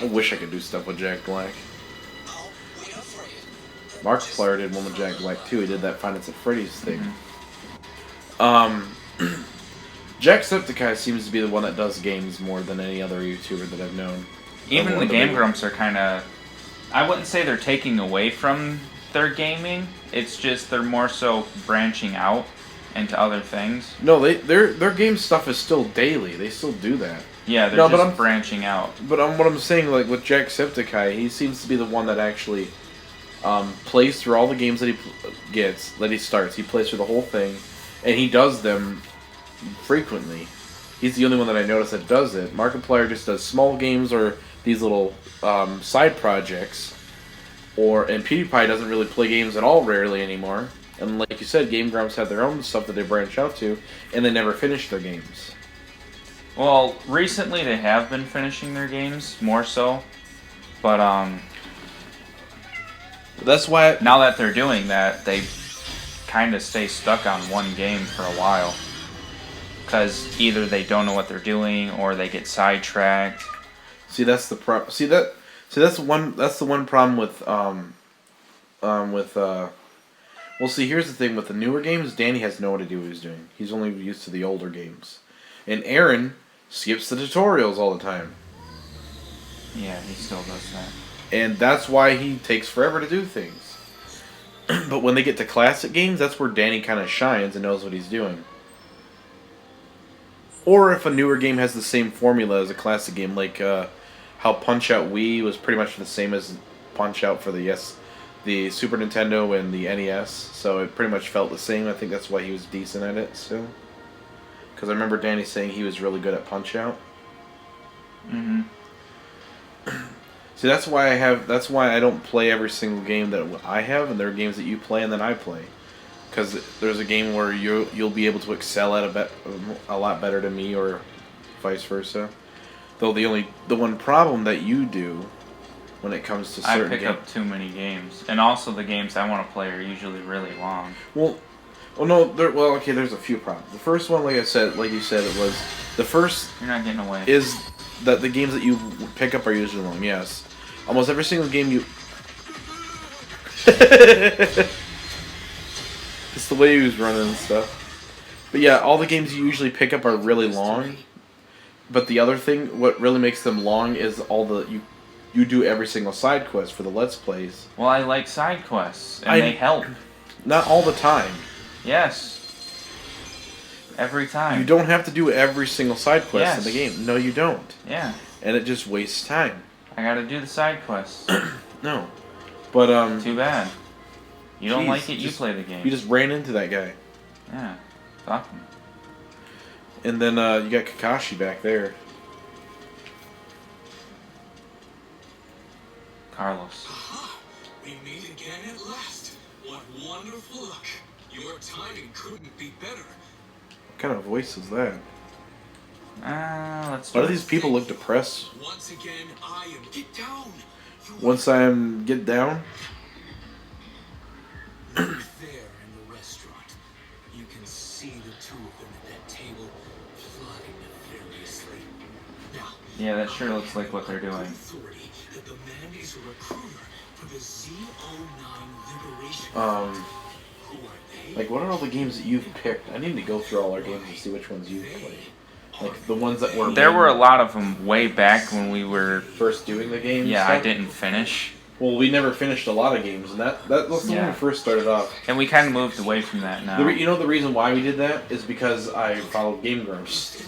I wish I could do stuff with Jack Black. Markiplier did one with Jack Black too. He did that Five Nights at Freddy's thing. Jacksepticeye seems to be the one that does games more than any other YouTuber that I've known. Even the Game Grumps are kind of... I wouldn't say they're taking away from their gaming. It's just they're more so branching out into other things. No, their game stuff is still daily. They still do that. Yeah, they're just branching out. But what I'm saying, like with Jacksepticeye, he seems to be the one that actually plays through all the games that he gets, that he starts. He plays through the whole thing, and he does them frequently. He's the only one that I notice that does it. Markiplier just does small games or these little side projects, and PewDiePie doesn't really play games at all, rarely anymore. And like you said, Game Grumps have their own stuff that they branch out to, and they never finish their games. Well, recently they have been finishing their games more so, but that's why now that they're doing that, they kind of stay stuck on one game for a while, because either they don't know what they're doing or they get sidetracked. See, that's the problem. That's the one problem with well, see, here's the thing with the newer games. Danny has no idea what he's doing. He's only used to the older games, and Aaron skips the tutorials all the time. Yeah, he still does that. And that's why he takes forever to do things. But when they get to classic games, that's where Danny kind of shines and knows what he's doing. Or if a newer game has the same formula as a classic game, like how Punch-Out Wii was pretty much the same as Punch-Out for the Super Nintendo and the NES, so it pretty much felt the same. I think that's why he was decent at it still. Because I remember Danny saying he was really good at Punch-Out. Mm-hmm. See, that's why I don't play every single game that I have, and there are games that you play and then I play. Because there's a game where you'll be able to excel at a lot better than me, or vice versa. Though the one problem that you do when it comes to certain games, I pick up too many games, and also the games I want to play are usually really long. Okay, there's a few problems. The first one, like you said, it was the first. You're not getting away. Is that the games that you pick up are usually long? Yes, almost every single game you. It's the way he was running and stuff. But yeah, all the games you usually pick up are really long. But the other thing, what really makes them long, is you do every single side quest for the Let's Plays. Well, I like side quests, and they help. Not all the time. Yes. Every time. You don't have to do every single side quest in the game. No, you don't. Yeah. And it just wastes time. I gotta do the side quests. No. But, too bad. You don't like it, you play the game. You just ran into that guy. Yeah. Fuck him. And then, you got Kakashi back there. Carlos. Aha! We meet again at last. What wonderful luck. Your timing couldn't be better. What kind of voice is that? Let's Why do these people look depressed? Once again, I am... Get down! Once I am... Get down? There in the restaurant. You can see the two of them at that table, plotting nefariously. Now... Yeah, that sure looks like what they're doing. Authority that the man is a recruiter for the Z09 Liberation. Who are they? Like, what are all the games that you've picked? I need to go through all our games and see which ones you've played. Like, the ones that were... There were a lot of them way back when we were... first doing the games. Yeah, I didn't finish. Well, we never finished a lot of games, and that was when we first started off. And we kind of moved away from that now. You know the reason why we did that is because I followed Game Grumps.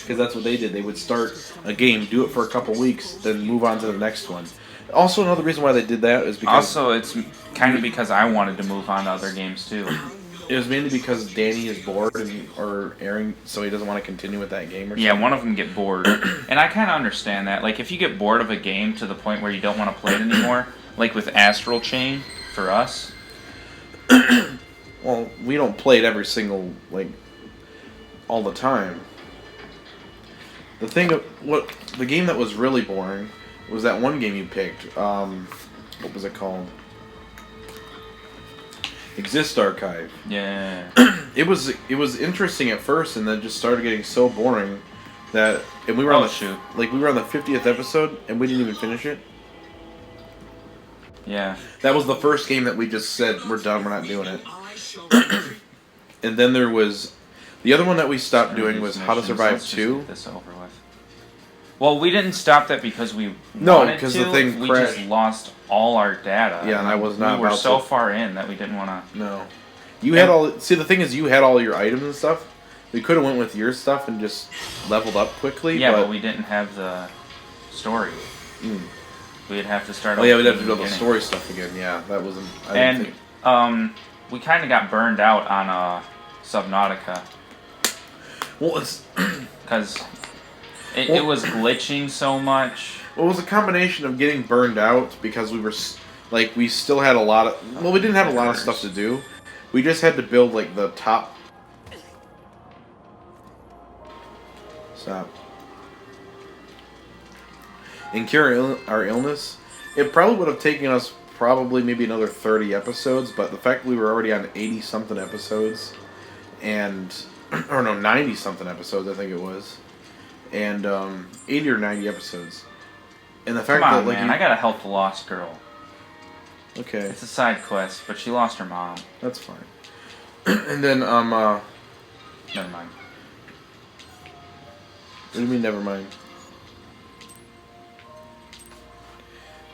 Because that's what they did. They would start a game, do it for a couple weeks, then move on to the next one. Also, another reason why they did that is because... Also, it's kind of because I wanted to move on to other games, too. It was mainly because Danny is bored, or Aaron, so he doesn't want to continue with that game or something. Yeah, one of them get bored. And I kind of understand that. Like, if you get bored of a game to the point where you don't want to play it anymore, like with Astral Chain, for us... Well, we don't play it every single, like, all the time. The game that was really boring was that one game you picked. What was it called? Exist Archive. Yeah. It was interesting at first, and then just started getting so boring And we were on Oh, the shoot. like we were on the 50th episode, and we didn't even finish it. Yeah. That was the first game that we just said we're done, we're not doing it. I shall return. And then there was the other one that we stopped doing was Missions. How to Survive Let's just 2. get this over with. Well, we didn't stop that because we No, wanted because to. the thing we crashed. just lost all our data. Yeah, and I was not We were about so to- far in that we didn't want to. No. You had all. See, the thing is, you had all your items and stuff. We could have went with your stuff and just leveled up quickly. Yeah, but we didn't have the story. Mm. We'd have to start. Oh yeah, over we'd have to from do the the beginning. story stuff again. Yeah, that wasn't. I didn't And think. we kind of got burned out on Subnautica Well, it's. because it Well- was glitching so much. Well, it was a combination of getting burned out because we were like we still had a lot of. Well, we didn't have a lot of stuff to do. We just had to build like the top. Stop. And cure our illness. It probably would have taken us probably maybe another 30 episodes, but the fact we were already on 80 something episodes, and or no 90 something episodes I think it was, and 80 or 90 episodes, and the fact Come on, that like man! I gotta help the lost girl. okay, It's a side quest, but she lost her mom. that's fine. And then Never mind. what do you mean never mind?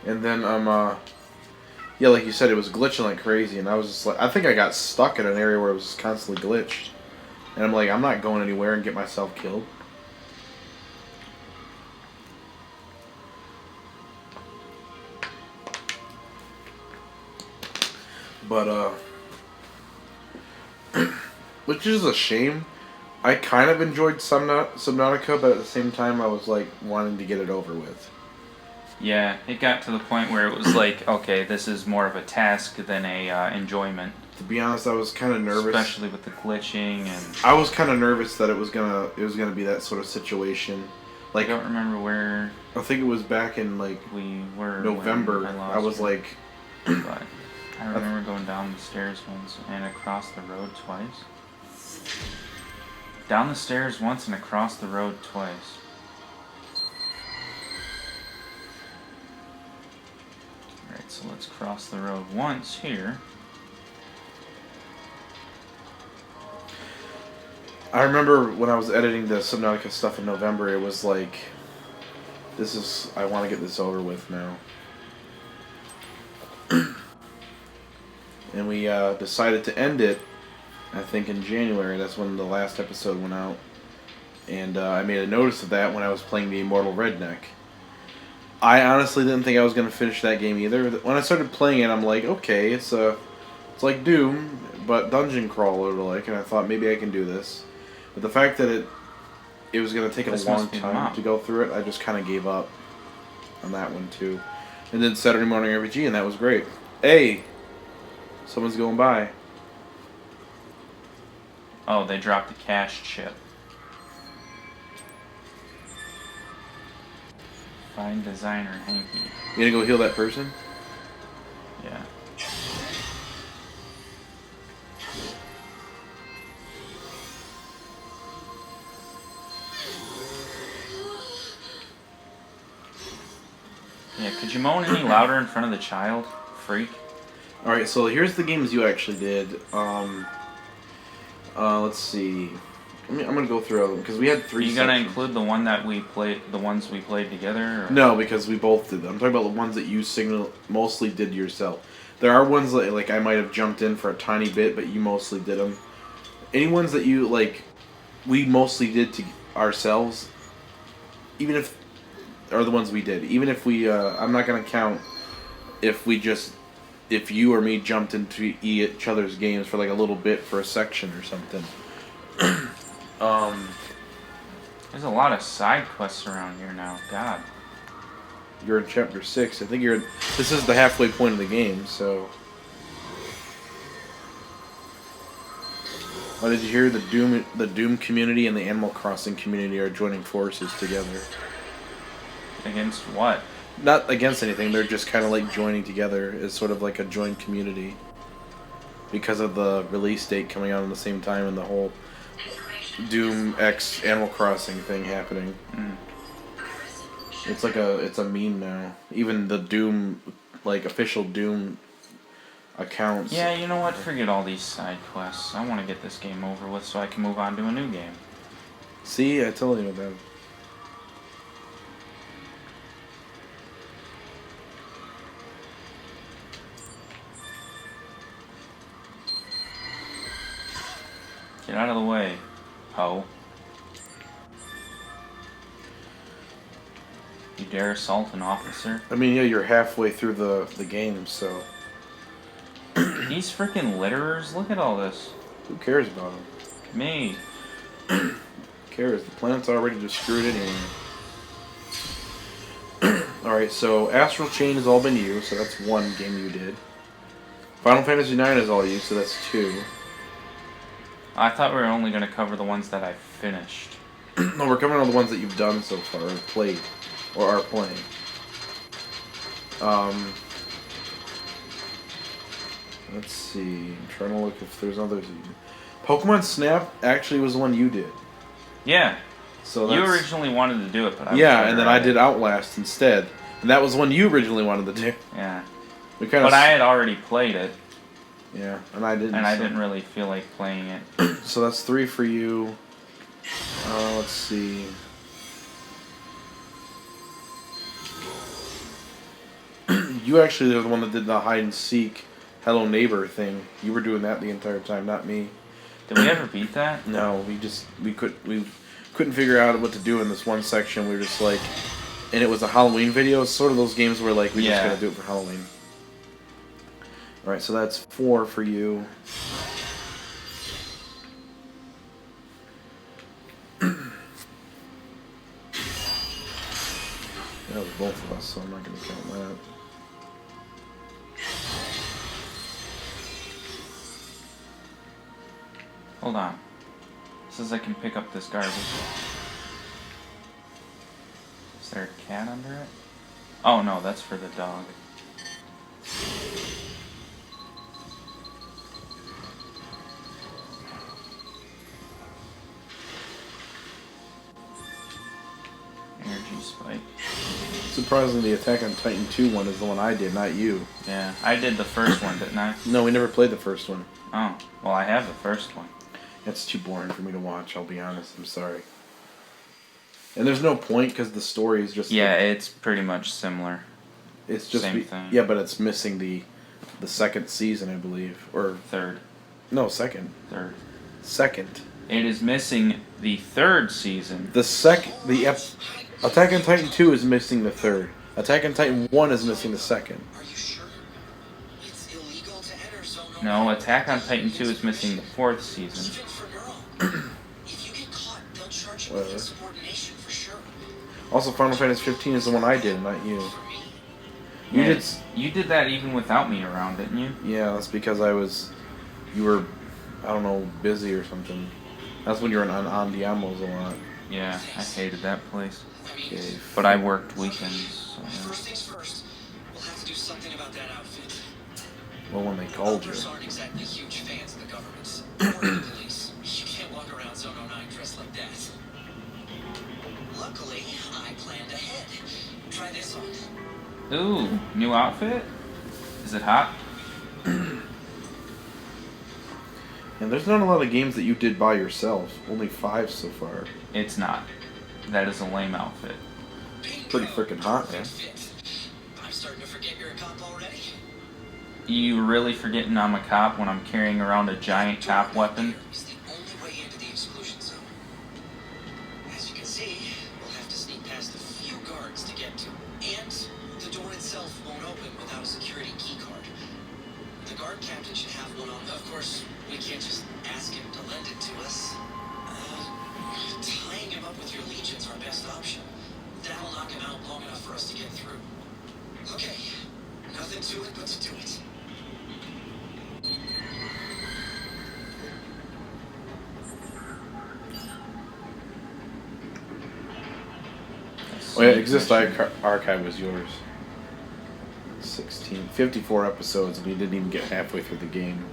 And then yeah, like you said, it was glitching like crazy, and I was just like, I think I got stuck in an area where it was constantly glitched, and I'm like, I'm not going anywhere and get myself killed. But which is a shame. I kind of enjoyed Subnautica, but at the same time, I was like wanting to get it over with. Yeah, it got to the point where it was like, okay, this is more of a task than a enjoyment. To be honest, I was kind of nervous. Especially with the glitching and. I was kind of nervous that it was gonna be that sort of situation. I Like don't remember where I think it was back in like we were. November. when I was her, like, But I remember going down the stairs once and across the road twice. Down the stairs once and across the road twice. Alright, so let's cross the road once here. I remember when I was editing the Subnautica stuff in November. It was like, I want to get this over with now. And we decided to end it, I think in January. That's when the last episode went out. And I made a notice of that when I was playing the Immortal Redneck. I honestly didn't think I was going to finish that game either. When I started playing it, I'm like, okay, it's like Doom, but dungeon crawler like, and I thought maybe I can do this. But the fact that it was going to take a This long must be the time mom. to go through it, I just kind of gave up on that one too. And then Saturday Morning RPG, and that was great. Hey, someone's going by. Oh, they dropped a cash chip. Find designer Hanky. You gonna go heal that person? Yeah. Yeah, could you moan any louder in front of the child? Freak. Alright, so here's the games you actually did. Let's see. I'm gonna go through them because we had Are three. you gonna sections. include the one that we played, the ones we played together? Or? No, because we both did them. I'm talking about the ones that you mostly did yourself. There are ones that like I might have jumped in for a tiny bit, but you mostly did them. Any ones that you like, we mostly did to ourselves. Even if are the ones we did. Even if we, I'm not gonna count if you or me jumped into each other's games for like a little bit for a section or something. There's a lot of side quests around here now. God. You're in chapter 6. I think this is the halfway point of the game, so. Oh, did you hear the Doom community and the Animal Crossing community are joining forces together? Against what? Not against anything, they're just kind of like joining together as sort of like a joint community. Because of the release date coming out at the same time and the whole Doom X Animal Crossing thing happening. Mm. It's like it's a meme now. Even the Doom, like official Doom accounts. Yeah, you know what? Forget all these side quests. I want to get this game over with so I can move on to a new game. See, I told you that. Get out of the way, ho. You dare assault an officer? I mean, yeah, you're halfway through the game, so These freaking litterers, look at all this. who cares about them? Me. Who cares? The planet's already just screwed anyway. Alright, so Astral Chain has all been you, so that's one game you did. Final Fantasy IX is all you, so that's 2. I thought we were only going to cover the ones that I finished. No, we're covering all the ones that you've done so far, or played, or are playing. Let's see. I'm trying to look if there's others. Pokemon Snap actually was the one you did. Yeah. So You that's, originally wanted to do it, but I was yeah, better and then at I it. did Outlast instead, and that was one you originally wanted to do. Yeah. We kind of. But I had already played it, Yeah, and I didn't. and I so- didn't really feel like playing it. So that's 3 for you. Let's see. You actually are the one that did the hide and seek Hello Neighbor thing. You were doing that the entire time, not me. Did we ever beat that? No, we couldn't figure out what to do in this one section. We were just like, and it was a Halloween video. It's sort of those games where like we just Yeah. gotta do it for Halloween. All right, so that's 4 for you. That was both of us, so I'm not gonna count that. Hold on. It says I can pick up this garbage. Is there a cat under it? Oh no, that's for the dog. Energy spike. Surprisingly, the Attack on Titan 2 one is the one I did, not you. Yeah, I did the first one, didn't I? No, we never played the first one. Oh, well I have the first one. That's too boring for me to watch, I'll be honest. I'm sorry. And there's no point because the story is just... Yeah, it's pretty much similar. it's just same thing. Yeah, but it's missing the second season, I believe. Or... Third. No, second. Third. Second. It is missing the third season. Attack on Titan 2 is missing the third. Attack on Titan 1 is missing the second. Are you sure? It's illegal to enter Zone No, Attack on Titan 2 is missing the fourth season. Even for Neural. If you get caught, they'll charge you with Whatever. insubordination for sure. Also, Final Fantasy 15 is the one I did, not you. For me, You Yeah, did... You did that even without me around, didn't you? Yeah, that's because you were, I don't know, busy or something. That's when you were on Diamos a lot. Yeah, I hated that place. I mean, Okay. But I worked weekends. So, yeah. first things first, we'll have to do something about that outfit. Well, when they called you. Others aren't exactly huge fans of the government. Or the police. You can't walk around Zone 09 dressed like that. Luckily, I planned ahead. Try this on. Ooh, new outfit? Is it hot? And there's not a lot of games that you did by yourself. Only 5 so far. It's not. That is a lame outfit. Pretty freaking hot, man. Fit. I'm starting to forget you're a cop already. You really forgetting I'm a cop when I'm carrying around a giant cop weapon? Is the only way into the exclusion zone. As you can see, we'll have to sneak past a few guards to get to. And the door itself won't open without a security key card. The guard captain should have one on. Of course, we can't just ask him to lend it to us. Tying him up with your legion's our best option. That'll knock him out long enough for us to get through. Okay, nothing to it but to do it. Oh yeah, Exist Archive was yours. 54 episodes, and we didn't even get halfway through the game.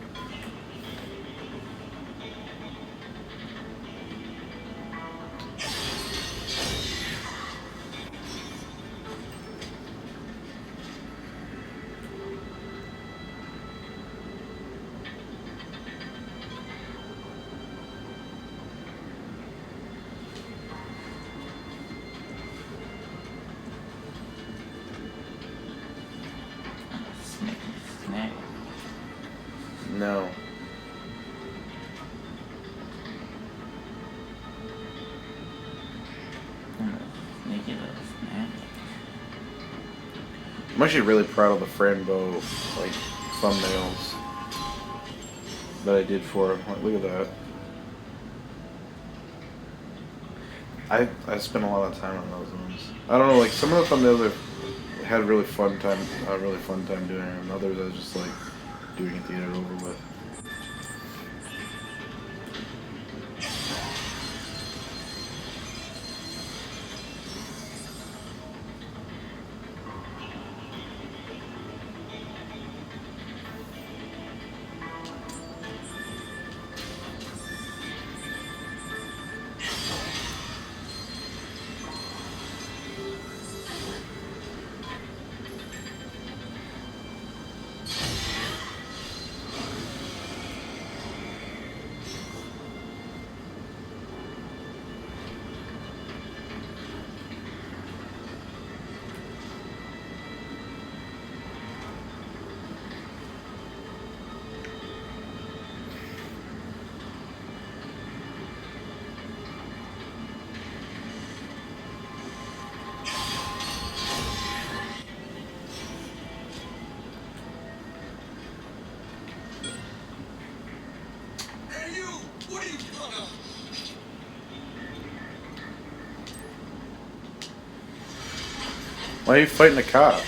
I'm actually really proud of the Franbo like thumbnails that I did for him. Like, look at that. I spent a lot of time on those ones. I don't know, like some of the thumbnails I had a really fun time doing, and others I was just like doing it to get it over with. Hey, you! What are you? Why are you fighting a cop?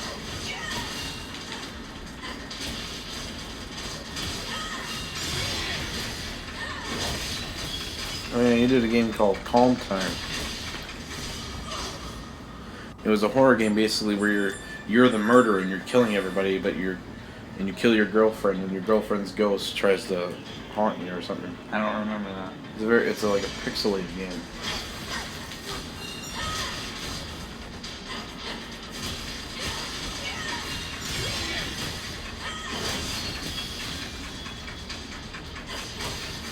Oh yeah, you did a game called Calm Time. It was a horror game basically where you're the murderer and you're killing everybody, but you kill your girlfriend and your girlfriend's ghost tries to haunt you or something. I don't remember that. It's like a pixelated game.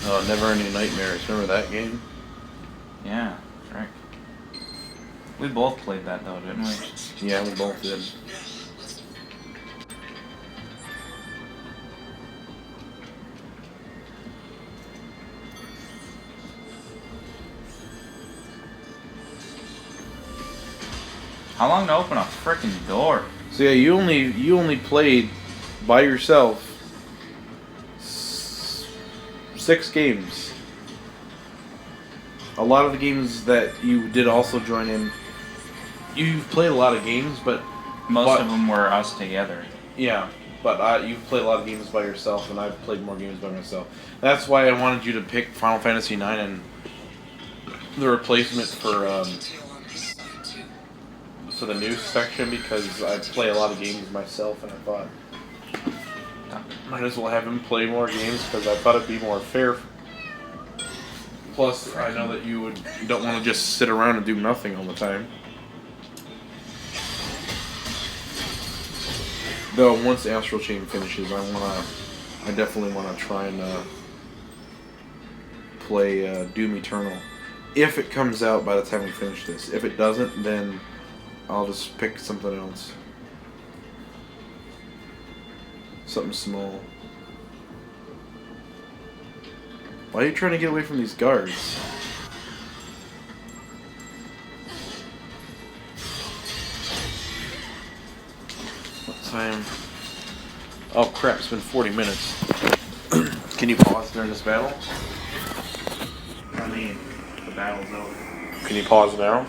Oh, Never Ending Nightmares. Remember that game? Yeah, frick. We both played that though, didn't we? Yeah, we both did. How long to open a frickin' door? So yeah, you only played by yourself 6 games. A lot of the games that you did also join in. You've played a lot of games, but Most of them were us together. yeah, but you've played a lot of games by yourself, and I've played more games by myself. That's why I wanted you to pick Final Fantasy IX and the replacement for the news section, because I play a lot of games myself, and I thought might as well have him play more games because I thought it'd be more fair. Plus, I know that you don't want to just sit around and do nothing all the time. Though once Astral Chain finishes, I definitely wanna try and play Doom Eternal. If it comes out by the time we finish this. If it doesn't, then I'll just pick something else. Something small. Why are you trying to get away from these guards? What time? Oh crap, it's been 40 minutes. Can you pause during this battle? I mean, the battle's over. Can you pause now?